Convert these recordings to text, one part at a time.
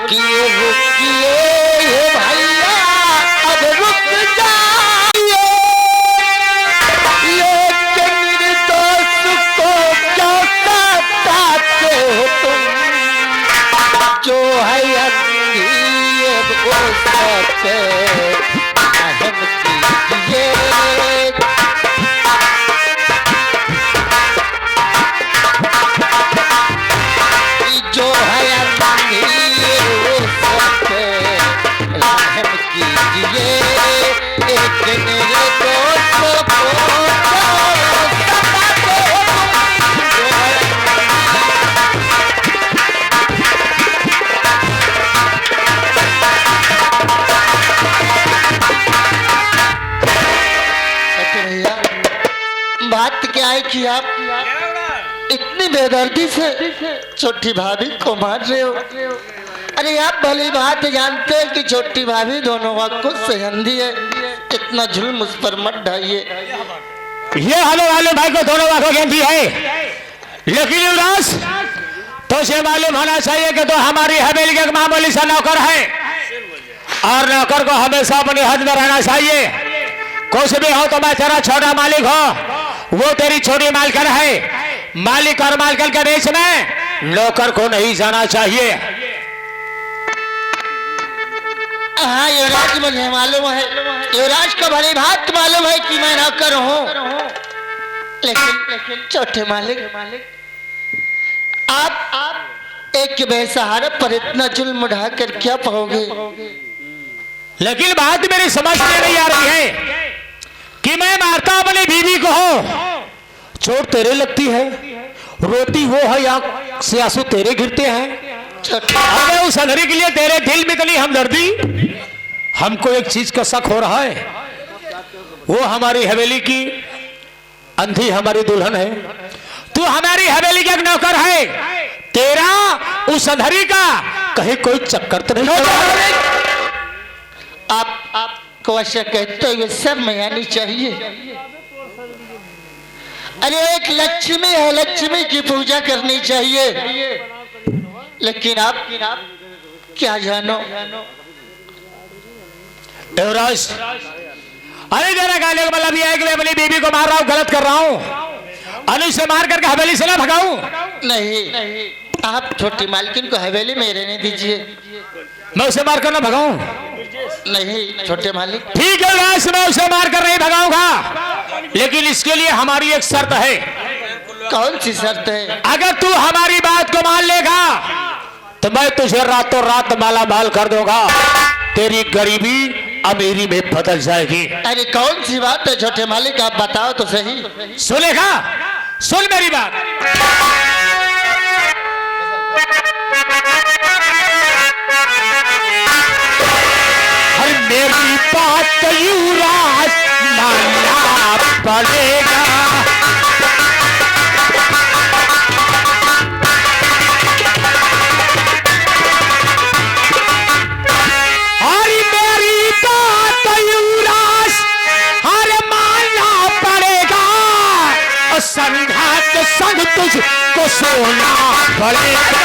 रुकिए रुकिए भैया अब रुक जाइए, ये निर्दोष को क्यों सताते हो तुम, जो है अंधी वो सत्य रहम कीजिए। जो है अंधी वो सत्य रहम कीजिए, एक निर्दोष को बात क्या है कि आप इतनी बेदर्दी से छोटी भाभी को मार रहे हो। अरे आप भली बात जानते हैं कि छोटी भाभी दोनों वक्त को सहंदी है, इतना जुल्म उस पर मत ढाइए। ये हमें वाले भाई को दोनों वक्त कहती है, लेकिन युवराज तो ये मालूम होना चाहिए कि तो हमारी हवेली का एक मामूली सा नौकर है और नौकर को हमेशा अपनी हद में रहना चाहिए। कुछ भी हो तो मैं तेरा छोटा मालिक हो, वो तेरी छोटी मालकिन है। मालिक और मालकिन के बीच में नौकर को नहीं जाना चाहिए। हाँ युवराज, मुझे मालूम है, युवराज को भली बात मालूम है कि मैं नौकर हूँ, लेकिन छोटे मालिक आप एक बेसहारा पर इतना जुल्म उठाकर क्या पाओगे। लेकिन बात मेरी समझ में नहीं आ रही है कि मैं मारता अपनी बीवी को हो, चोट तेरे लगती है, रोती वो है, आंख से आंसू तेरे गिरते हैं। अरे उस अंधेरे के लिए तेरे दिल में इतनी हमदर्दी। हमको एक चीज का शक हो रहा है, वो हमारी हवेली की अंधी हमारी दुल्हन है, तू हमारी हवेली का एक नौकर है, तेरा उस अंधेरी का कहीं कोई चक्कर तो नहीं। आपको ऐसा कहते हुए शर्म आनी चाहिए। अरे एक लक्ष्मी है, लक्ष्मी की पूजा करनी चाहिए, लेकिन आप क्या जानो। देवराज, अरे जरा गाली का मतलब यह है कि मैं अपनी बीवी को मार रहा हूँ, गलत कर रहा हूँ, अनुज से मार करके हवेली से ना भगाऊं। नहीं, आप छोटी मालकिन को हवेली में रहने दीजिए। मैं उसे मार कर ना भगाऊं? नहीं छोटे मालिक। ठीक है, मैं उसे मार कर नहीं भगाऊंगा, लेकिन इसके लिए हमारी एक शर्त है। कौन सी शर्त है? अगर तू हमारी बात को मान लेगा तो मैं तुझे रातों रात माला माल कर दूंगा, तेरी गरीबी अमीरी में बदल जाएगी। अरे कौन सी बात है छोटे मालिक, आप बताओ तो सही। सुनेगा, सुन मेरी बात। मेरी बात युवराज मानना पड़ेगा, और मेरी बात युवराज हर मानना पड़ेगा, और संघात संग तुझको सोना पड़ेगा।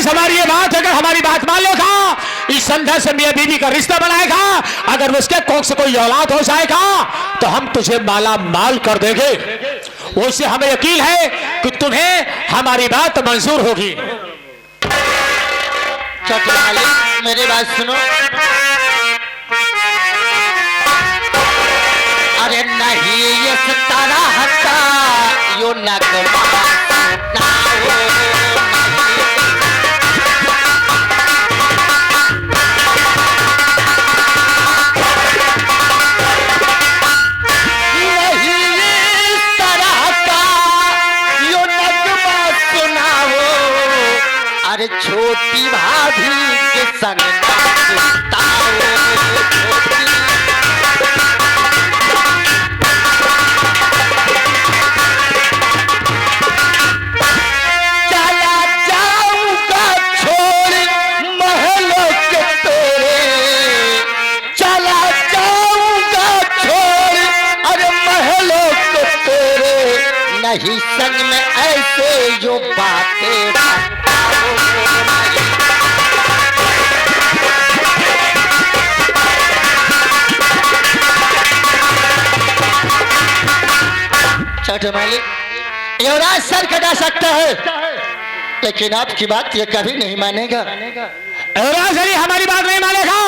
हमारी ये बात, अगर हमारी बात मान लेगा, इस संध्या से मियां बीवी का रिश्ता बनाएगा, अगर उसके कोख से कोई औलाद हो जाएगा तो हम तुझे माला माल कर देंगे। उससे हमें यकीन है कि तुम्हें हमारी बात मंजूर होगी। छोटे मालिक मेरी बात सुनो। अरे नहीं ये सतारा हत्ता यो नगमा ना हो, अरे छोटी भाभी के संग नाचताओ, छोटी चला जाऊंगा छोड़ महलों के तेरे, चला जाऊंगा छोड़ अरे महलों के तेरे, नहीं संग में ऐसे जो बातें बताओ नहीं। छोटे मालिक, युवराज सर कटा सकता है लेकिन आपकी बात ये कभी नहीं मानेगा। युवराज अली हमारी बात नहीं मानेगा।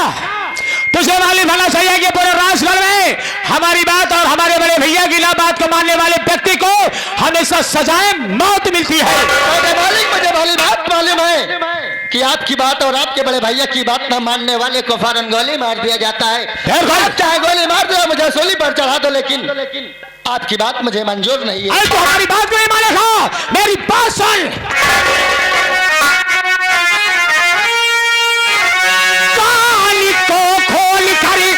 तुझे मालूम होना चाहिए कि पूरे राजगढ़ में हमारी बात और हमारे बड़े भैया की ना बात को मानने वाले व्यक्ति को हमेशा सजाए मौत मिलती है। मालिक मुझे वाली बात मालूम है कि आपकी बात और आपके बड़े भैया की बात न मानने वाले को फौरन गोली मार दिया जाता है। आप चाहे गोली मार दो, मुझे सूली पर चढ़ा दो, लेकिन आपकी बात मुझे मंजूर नहीं है। तो हमारी बात नहीं मानेगा, मेरी बात सुन। काली को खोल करी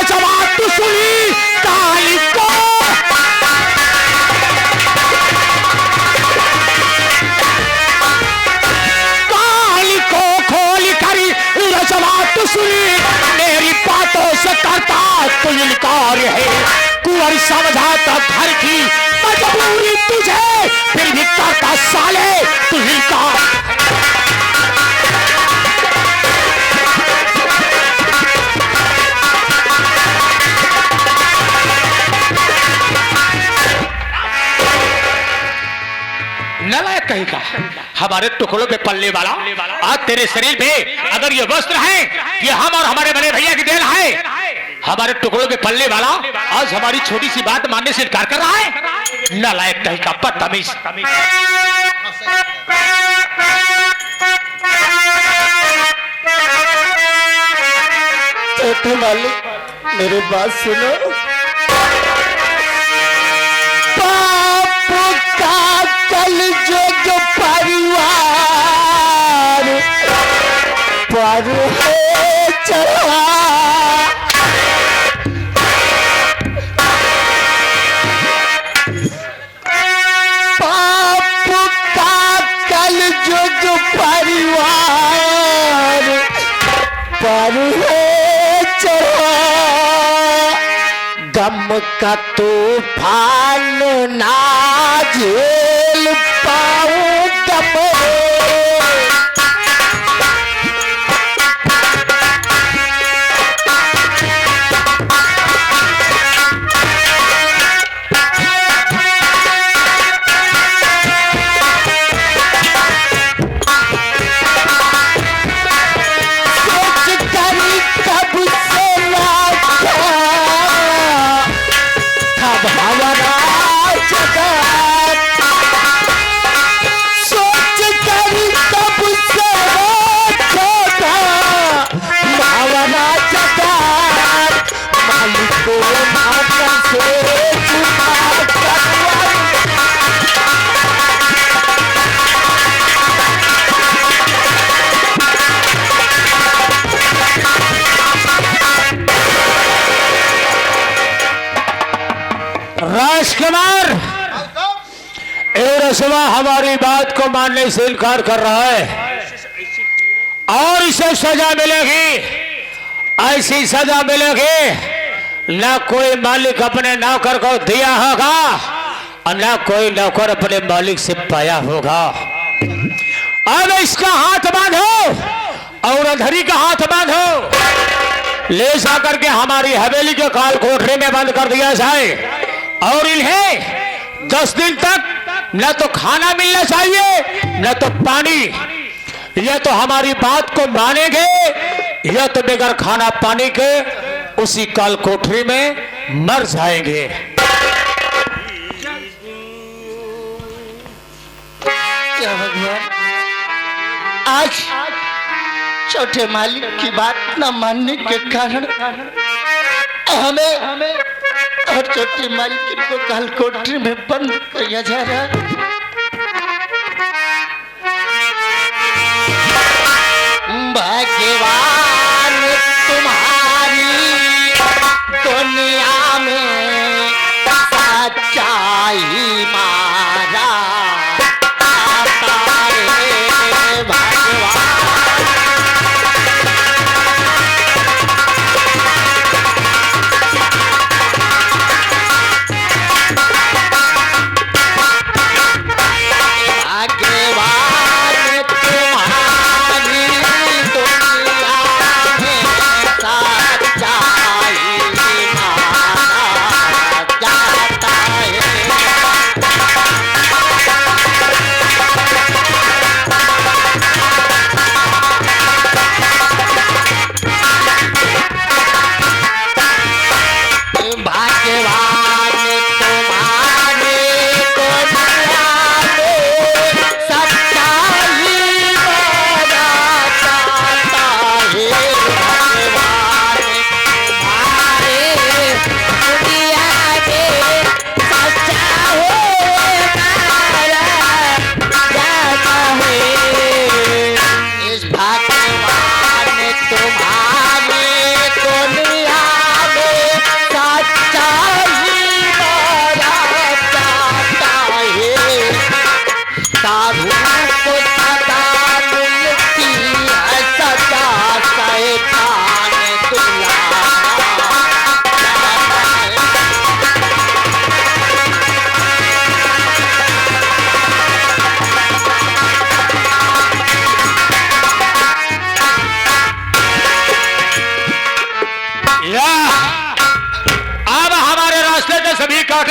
जवाब तू सुनी, काली को खोल करी जवाब तू सुनी, मेरी बातों से करता तो इनकार है। कुंवर समझाता घर की मजबूरी तुझे, फिर भी करता साले तू इनकार। नलायक कहीं का हमारे टुकड़ों पे पलने वाला, आज तेरे शरीर पे अगर ये वस्त्र है कि हम और हमारे बड़े भैया की देन है, हमारे टुकड़ों पे पलने वाला आज हमारी छोटी सी बात मानने से इनकार कर रहा है। नलायक कहीं का बदतमीज। छोटे मालिक मेरी बात सुनो। कल जो परिवार पर है चढ़ा, पाप का कल जो परिवार पर है चढ़ा, गम का तूफान ना झेल पाऊं गम। राजकुमार एरसवा हमारी बात को मानने से इनकार कर रहा है और इसे सजा मिलेगी, ऐसी सजा मिलेगी ना कोई मालिक अपने नौकर को दिया होगा और ना कोई नौकर अपने मालिक से पाया होगा। अब इसका हाथ बांधो और अधरी का हाथ बांधो, ले जाकर के हमारी हवेली के काल कोठरी में बंद कर दिया जाए और इन्हें 10 दिन तक न तो खाना मिलना चाहिए न तो पानी। यह तो हमारी बात को मानेंगे या तो बगैर खाना पानी के उसी काल कोठरी में मर जाएंगे। क्या भगवान, आज छोटे मालिक की बात न मानने के कारण हमें और छोटी मालिक को काल कोठरी में बंद किया जा रहा है।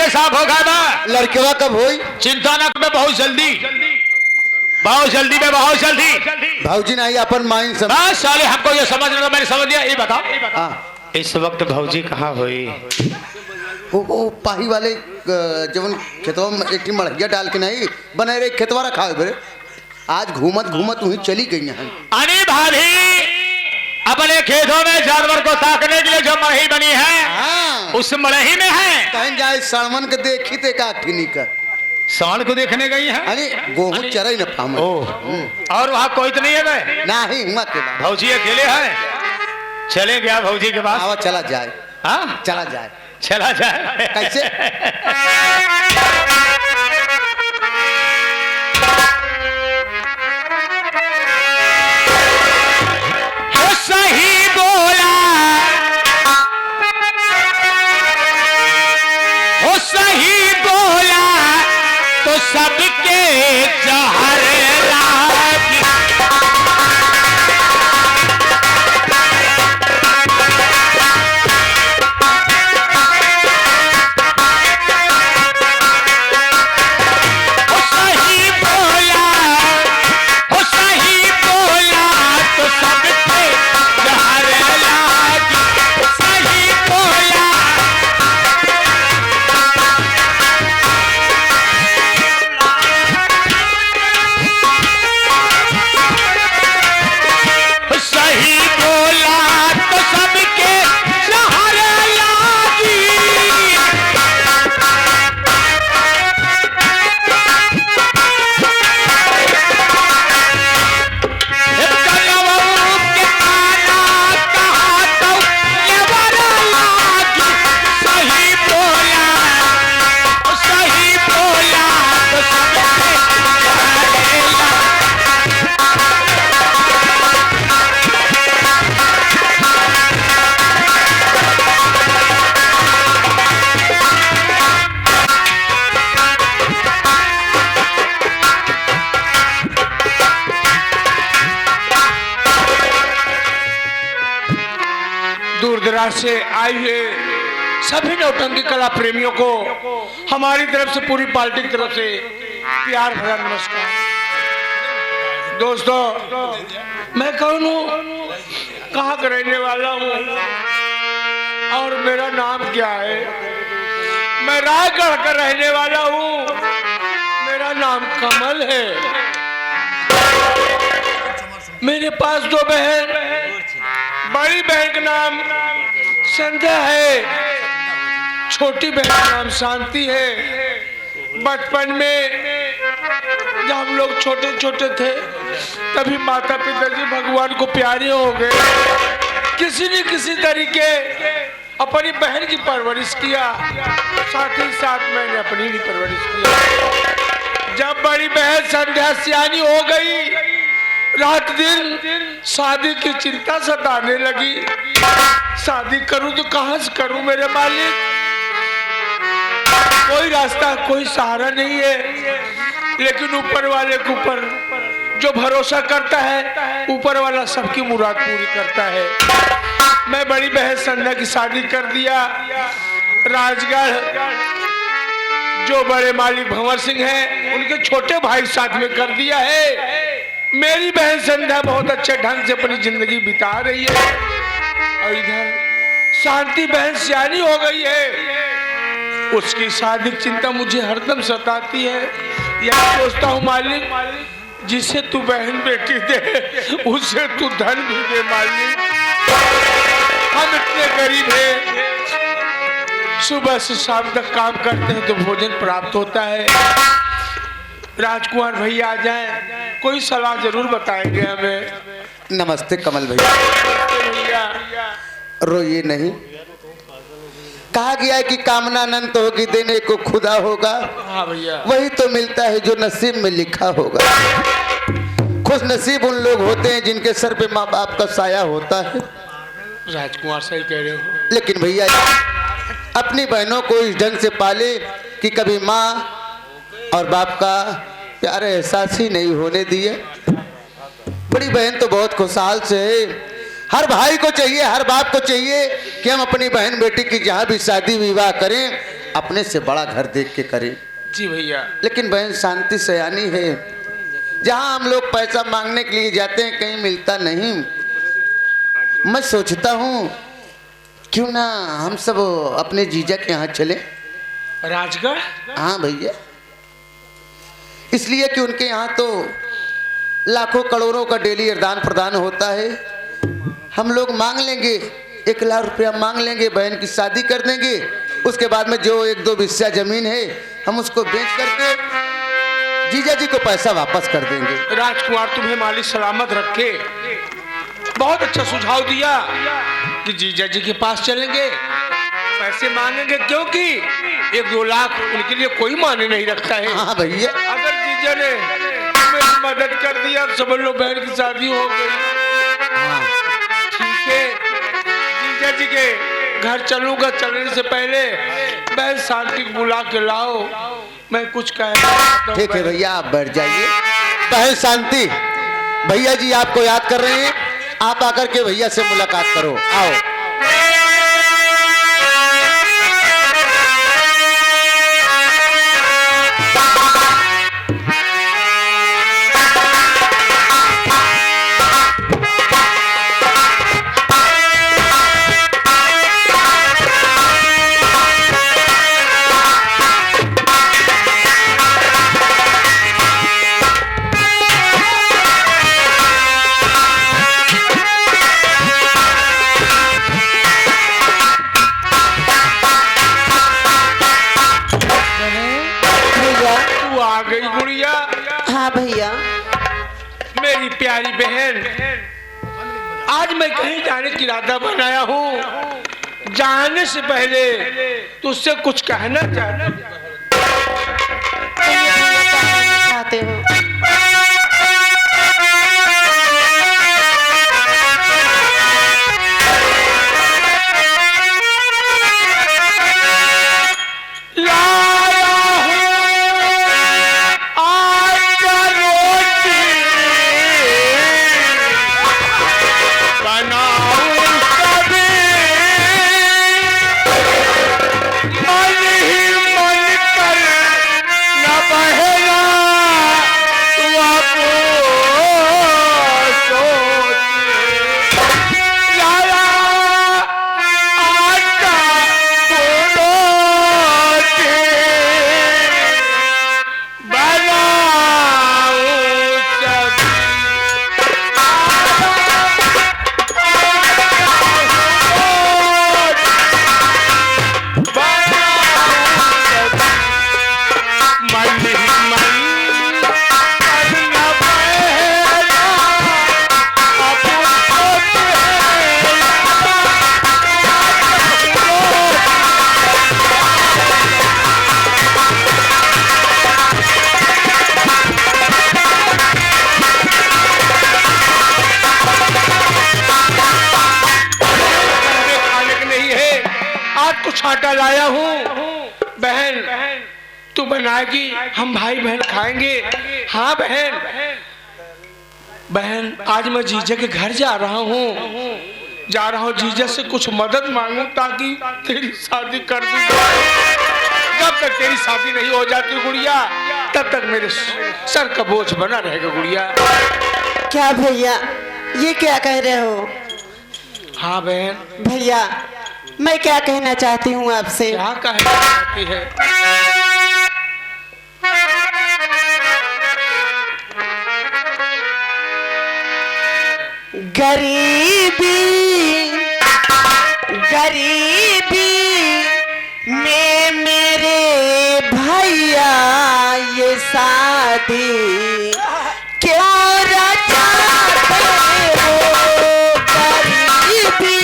के साफ हो गया मैं। लड़केवा कब हुई? चिंता न कर, बहुत जल्दी में, बहुत जल्दी। भाऊजी नहीं अपन माइन सब बस साले हमको ये समझ रहे, मैंने समझ लिया। ये बता हाँ। इस वक्त भौजी कहाँ हुई? वो पाही वाले जवन खेतवा में एक मड़िया डाल के नहीं बने रहे खेतवा रखा है बरे। आज घूमत वहीं चली गई यहाँ। अरे भाभी अपने खेतों में जानवर को ताकने के लिए जो मड़ही बनी है, हाँ। उस मड़ही में है। कहीं जाए सड़मन के देखी थे का ठिनी का साल को देखने गई है। अरे गेहूं चरई न पाम। और वहाँ कोई तो नहीं है भाई? नहीं मत भौजी अकेले है। चले गया भौजी के पास। आवा चला जाए। हाँ चला जाए। चला जाए कैसे? तो सही बोला, वो सही बोला तो सबके जहर लागी। दूर से आई है सभी नौटंकी कला प्रेमियों को हमारी तरफ से, पूरी पार्टी की तरफ से प्यार भरा नमस्कार। दोस्तों, मैं कौन हूँ, कहाँ का रहने वाला हूँ और मेरा नाम क्या है? मैं रायगढ़ का रहने वाला हूँ, मेरा नाम कमल है। मेरे पास दो बहन, बड़ी बहन का नाम संध्या है, छोटी बहन का नाम शांति है। बचपन में जब हम लोग छोटे छोटे थे तभी माता पिताजी भगवान को प्यारे हो गए। किसी न किसी तरीके अपनी बहन की परवरिश किया, साथ ही साथ मैंने अपनी भी परवरिश किया। जब बड़ी बहन संध्या सियानी हो गई, रात दिन शादी की चिंता सताने लगी। शादी करूं तो कहां से करूं मेरे मालिक? कोई रास्ता, कोई सहारा नहीं है। लेकिन ऊपर वाले के ऊपर जो भरोसा करता है, ऊपर वाला सबकी मुराद पूरी करता है। मैं बड़ी बहन संध्या की शादी कर दिया। राजगढ़ जो बड़े मालिक भंवर सिंह हैं, उनके छोटे भाई साथ में कर दिया है। मेरी बहन संध्या बहुत अच्छे ढंग से अपनी जिंदगी बिता रही है और इधर शांति बहन सियानी हो गई है। उसकी शादी की चिंता मुझे हरदम सताती है। यही सोचता हूँ मालिक, जिसे तू बहन बेटी दे उसे तू धन भी दे मालिक। हम इतने गरीब हैं, सुबह से शाम तक काम करते हैं तो भोजन प्राप्त होता है। राजकुमार भैया आ जाएं, कोई सलाह जरूर बताएंगे हमें। नमस्ते कमल भैया। भैया रोइए नहीं, कहा गया है कि कामना अनंत होगी, देने को खुदा होगा। हाँ भैया, वही तो मिलता है जो नसीब में लिखा होगा। खुश नसीब उन लोग होते हैं जिनके सर पे माँ बाप का साया होता है। राजकुमार सही कह रहे हो। लेकिन भैया अपनी बहनों को इस ढंग से पाले कि कभी माँ और बाप का प्यार एहसास ही नहीं होने दिए। बड़ी बहन तो बहुत खुशहाल से है। हर भाई को चाहिए, हर बाप को चाहिए कि हम अपनी बहन बेटी की जहाँ भी शादी विवाह करें अपने से बड़ा घर देख के करे। जी भैया। लेकिन बहन शांति सयानी है, जहाँ हम लोग पैसा मांगने के लिए जाते हैं कहीं मिलता नहीं। मैं सोचता हूँ क्यों ना हम सब अपने जीजा के यहाँ चले। राजगढ़? हाँ भैया, इसलिए कि उनके यहाँ तो लाखों करोड़ों का डेली दान प्रदान होता है। हम लोग मांग लेंगे 1 लाख रुपया मांग लेंगे, बहन की शादी कर देंगे। उसके बाद में जो 1-2 बिस्सा जमीन है हम उसको बेच करके जीजा जी को पैसा वापस कर देंगे। राजकुमार तुम्हें मालिक सलामत रखे। बहुत अच्छा सुझाव दिया कि जीजा जी के पास चलेंगे, पैसे मांगेंगे, क्योंकि 1-2 लाख उनके लिए कोई मायने नहीं रखता है। हाँ भैया, अगर जीजा ने मेरी मदद कर दिया समझ लो बहन की शादी हो गई। ठीक है, जीजा जी के घर चलूंगा। चलने से पहले बहन शांति को बुला के लाओ, मैं कुछ कहना। ठीक है भैया, आप बैठ जाइए। बहन शांति, भैया जी आपको याद कर रहे हैं, आप आकर के भैया से मुलाकात करो। आओ। मेरी प्यारी बहन, आज मैं कहीं जाने की इरादा बनाया हूँ। जाने से पहले तुझसे कुछ कहना चाहते हो। आटा लाया हूँ बहन, तू बनाएगी, हम भाई बहन खाएंगे। हाँ बहन। बहन, आज मैं जीजा के घर जा रहा हूँ, जीजा से कुछ मदद मांगू ताकि तेरी शादी कर दी जाए। जब तक तेरी शादी नहीं हो जाती गुड़िया, तब तक मेरे सर का बोझ बना रहेगा गुड़िया। क्या भैया, ये क्या कह रहे हो? हाँ बहन। भैया, मैं क्या कहना चाहती हूँ आपसे। क्या कहना चाहती है? गरीबी में मेरे भैया ये शादी क्यों रचाते हो? गरीबी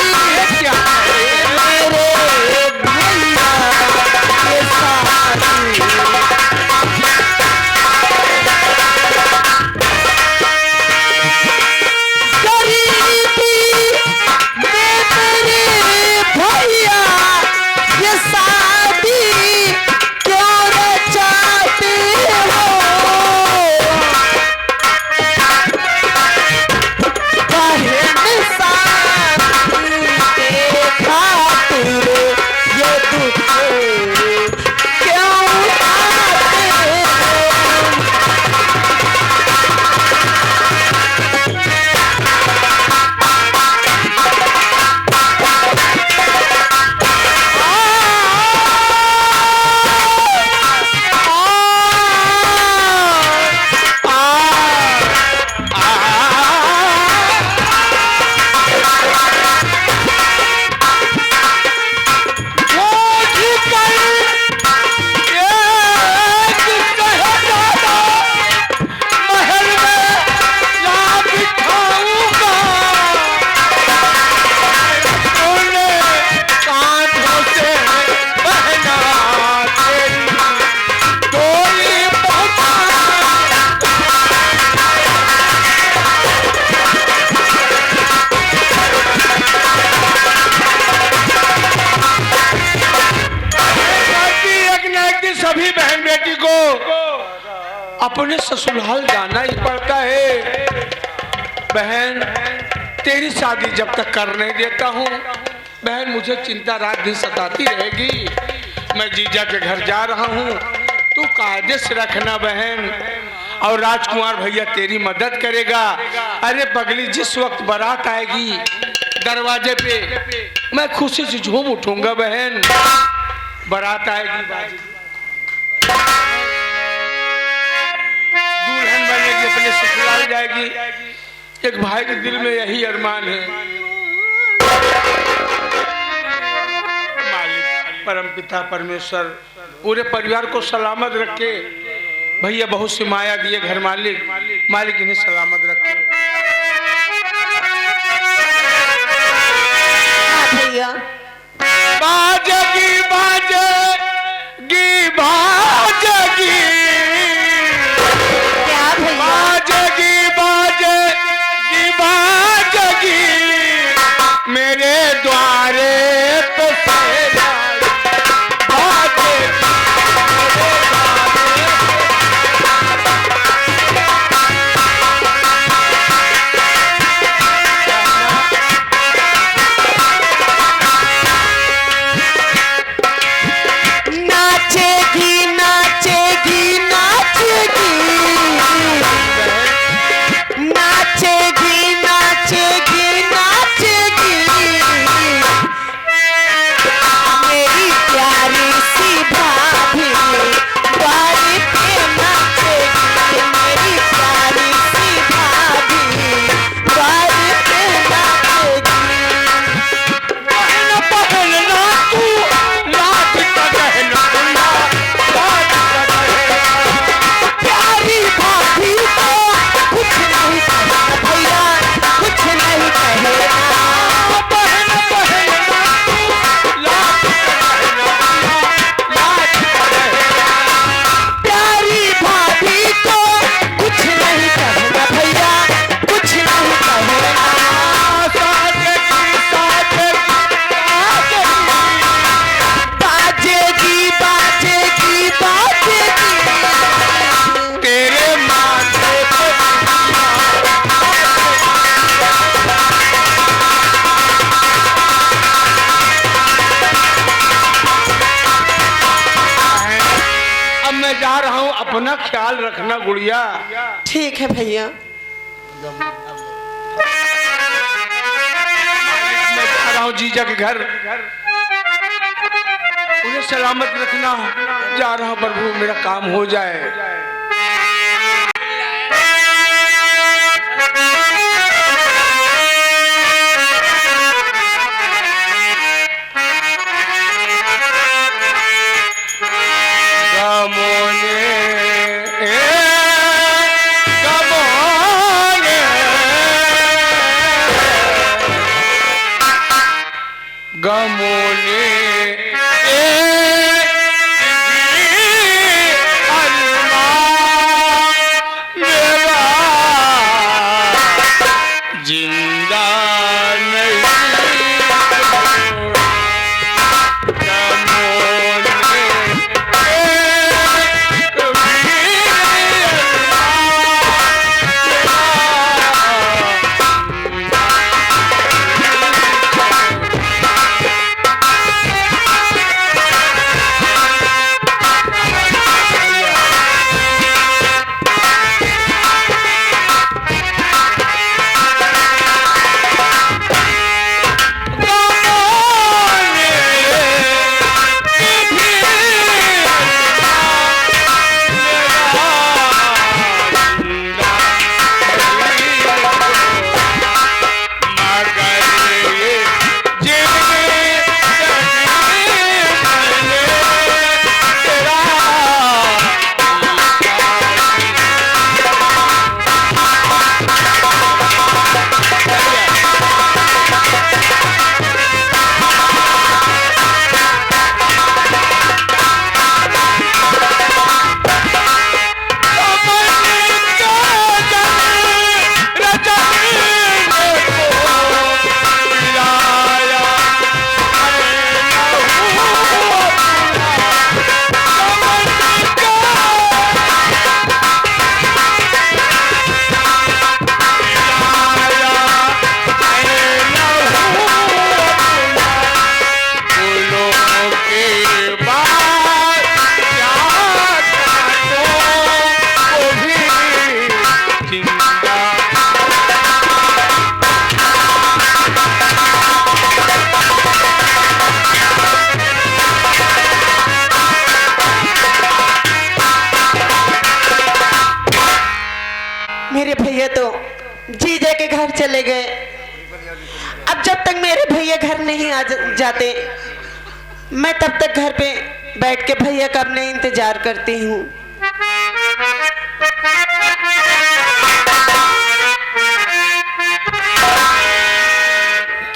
ससुराल जाना ही पड़ता है। बहन तेरी शादी जब तक कर नहीं देता हूँ बहन मुझे चिंता रात दिन सताती रहेगी। मैं जीजा के घर जा रहा हूँ, तू कायदे से रखना बहन, और राजकुमार भैया तेरी मदद करेगा। अरे पगली जिस वक्त बारात आएगी दरवाजे पे मैं खुशी से झूम उठूंगा बहन। बारात आएगी बाजी दुल्हन बनेगी अपने ससुराल जाएगी। एक भाई के दिल में यही अरमान है। मालिक परमपिता परमेश्वर पूरे परिवार को सलामत रखे। भैया बहुत सी माया दिए घर मालिक, मालिक इन्हें सलामत रखे। भैया बाजेगी बाजेगी बाजेगी क्या भैया? बाजेगी बाजेगी बाजेगी मेरे द्वारे पे अपना ख्याल रखना गुड़िया। ठीक है भैया। मैं जा रहा हूँ जीजा के घर, उन्हें सलामत रखना। जा रहा हूँ प्रभु मेरा काम हो जाए। जीजा के घर चले गए। अब जब तक मेरे भैया घर नहीं आ जाते, मैं तब तक घर पे बैठ के भैया का अपने इंतजार करती हूँ।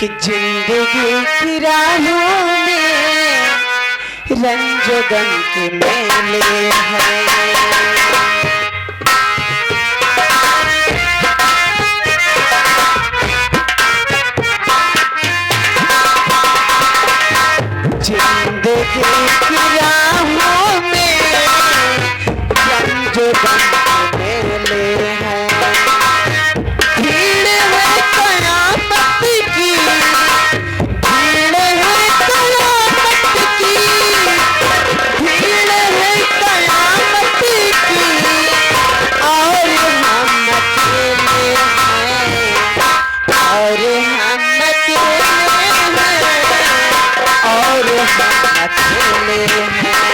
कि जिंदगी की राहों में रंज गम के मेले हैं। जिंदगी की राहों में रंज गम के मेले हैं। भीड़ है कयामत की, भीड़ है कयामत की, भीड़ है कयामत की, और हम अकेले हैं, और हम अकेले हैं, और हम अकेले हैं।